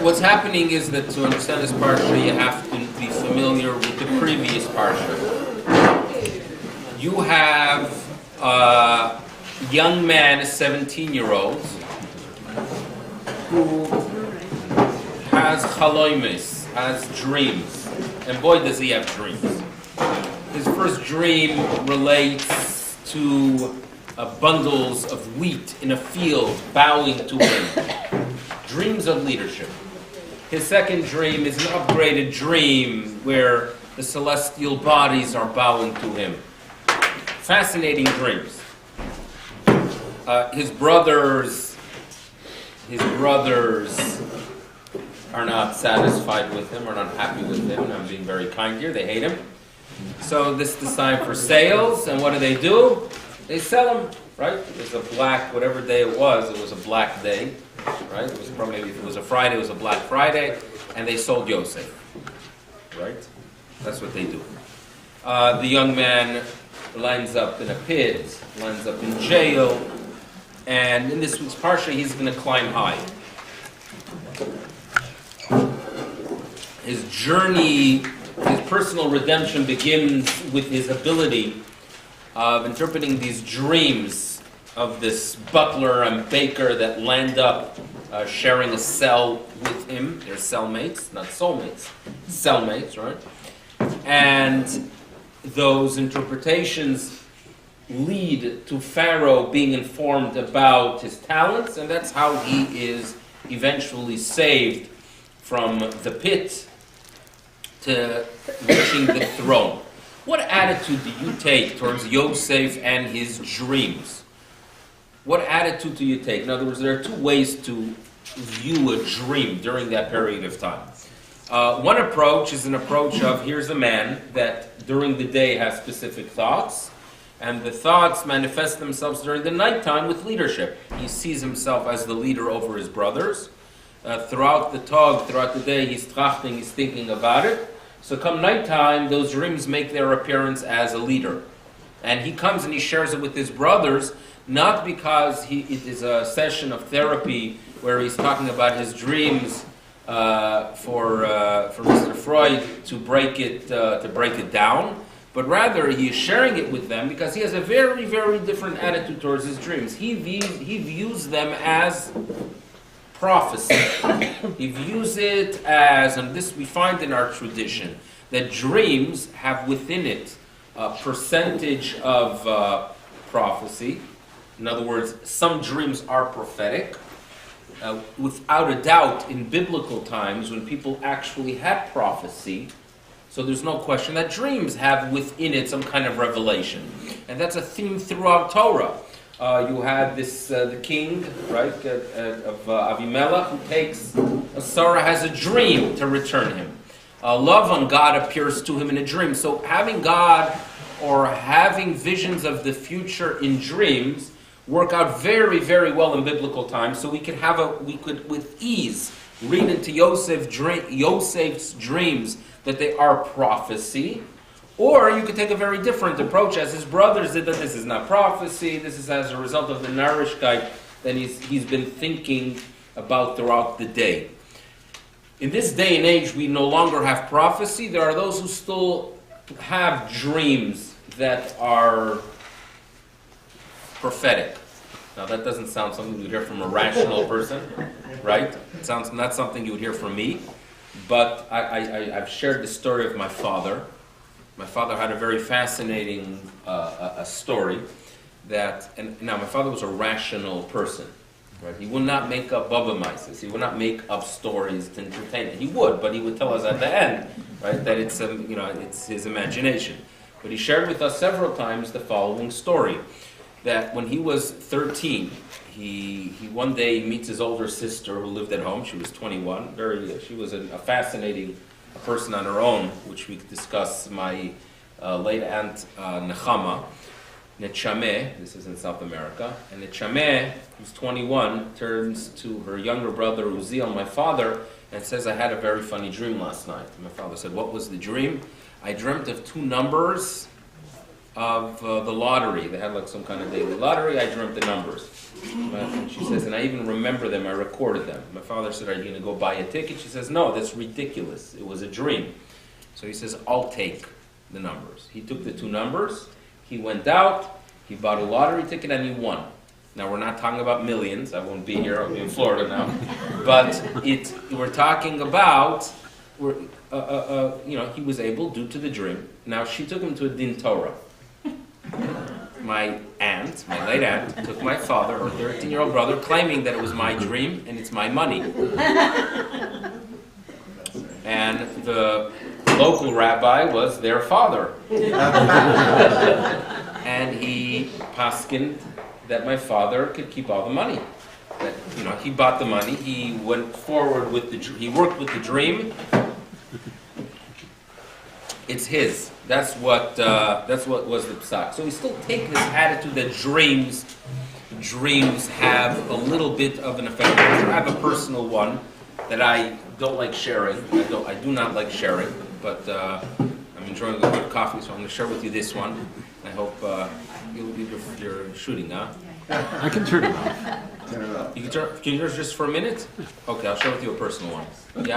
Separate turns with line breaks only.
what's happening is that to understand this parsha, you have to be familiar with the previous parsha. You have a young man, a 17-year-old, who has chaloimis, has dreams. And boy, does he have dreams. His first dream relates to bundles of wheat in a field bowing to him. Dreams of leadership. His second dream is an upgraded dream where the celestial bodies are bowing to him. Fascinating dreams. His brothers are not satisfied with him, are not happy with him, and I'm being very kind here, they hate him. So this is time for sales, and what do? They sell him, right? It was a black, whatever day it was a black day, right? It was probably, if it was a Friday, it was a Black Friday, and they sold Yosef, right? That's what they do. The young man lands up in a pit, lands up in jail, and in this week's parsha, he's going to climb high. His journey, his personal redemption begins with his ability of interpreting these dreams of this butler and baker that land up sharing a cell with him. They're cellmates, not soulmates. Cellmates, right? And those interpretations lead to Pharaoh being informed about his talents, and that's how he is eventually saved from the pit to reaching the throne. What attitude do you take towards Yosef and his dreams? What attitude do you take? In other words, there are two ways to view a dream during that period of time. One approach is an approach of, here's a man that during the day has specific thoughts, and the thoughts manifest themselves during the nighttime with leadership. He sees himself as the leader over his brothers. Throughout the day, he's trachting, he's thinking about it. So come nighttime, those dreams make their appearance as a leader. And he comes and he shares it with his brothers, not because it is a session of therapy where he's talking about his dreams for Mr. Freud to break it down, but rather he is sharing it with them because he has a very, very different attitude towards his dreams. He views them as prophecy. He views it as, and this we find in our tradition, that dreams have within it a percentage of prophecy. In other words, some dreams are prophetic. Without a doubt, in biblical times, when people actually had prophecy, so there's no question that dreams have within it some kind of revelation. And that's a theme throughout Torah. You had this, the king, right, of Avimelech, who takes, Sarah has a dream to return him. Lavan, God appears to him in a dream. So having God or having visions of the future in dreams work out very, very well in biblical times. So we could with ease read into Yosef's dreams that they are prophecy. Or you could take a very different approach, as his brothers did, that this is not prophecy, this is as a result of the narishkeit that he's been thinking about throughout the day. In this day and age, we no longer have prophecy. There are those who still have dreams that are prophetic. Now that doesn't sound something you would hear from a rational person, right? It sounds not something you would hear from me, but I've shared the story of my father. My father had a very fascinating story and now my father was a rational person, right? He would not make up baba mises. He would not make up stories to entertain it. He would, but he would tell us at the end, right, that it's his imagination. But he shared with us several times the following story, that when he was 13, he one day meets his older sister who lived at home. She was 21. She was a fascinating person on her own, which we could discuss. My late aunt Nechama, Netchameh, this is in South America, and Netchameh, who's 21, turns to her younger brother Uziel, my father, and says, I had a very funny dream last night. And my father said, what was the dream? I dreamt of two numbers of the lottery. They had like some kind of daily lottery. I dreamt the numbers. And she says, and I even remember them. I recorded them. My father said, "Are you going to go buy a ticket?" She says, "No, that's ridiculous. It was a dream." So he says, "I'll take the numbers." He took the 2 numbers. He went out. He bought a lottery ticket and he won. Now we're not talking about millions. I won't be here. I'll be in Florida now. But we're talking about, he was able due to the dream. Now she took him to a din Torah. My late aunt, took my father, her 13-year-old brother, claiming that it was my dream and it's my money. And the local rabbi was their father. And he paskined that my father could keep all the money. That, he bought the money, he went forward with he worked with the dream. It's his. That's what was the psak. So we still take this attitude that dreams have a little bit of an effect. I have a personal one that I don't like sharing. I do not like sharing, but I'm enjoying a good coffee, so I'm going to share with you this one. I hope you're shooting, huh?
I can turn it off.
You can turn. Can you turn just for a minute? Okay, I'll share with you a personal one. Yeah.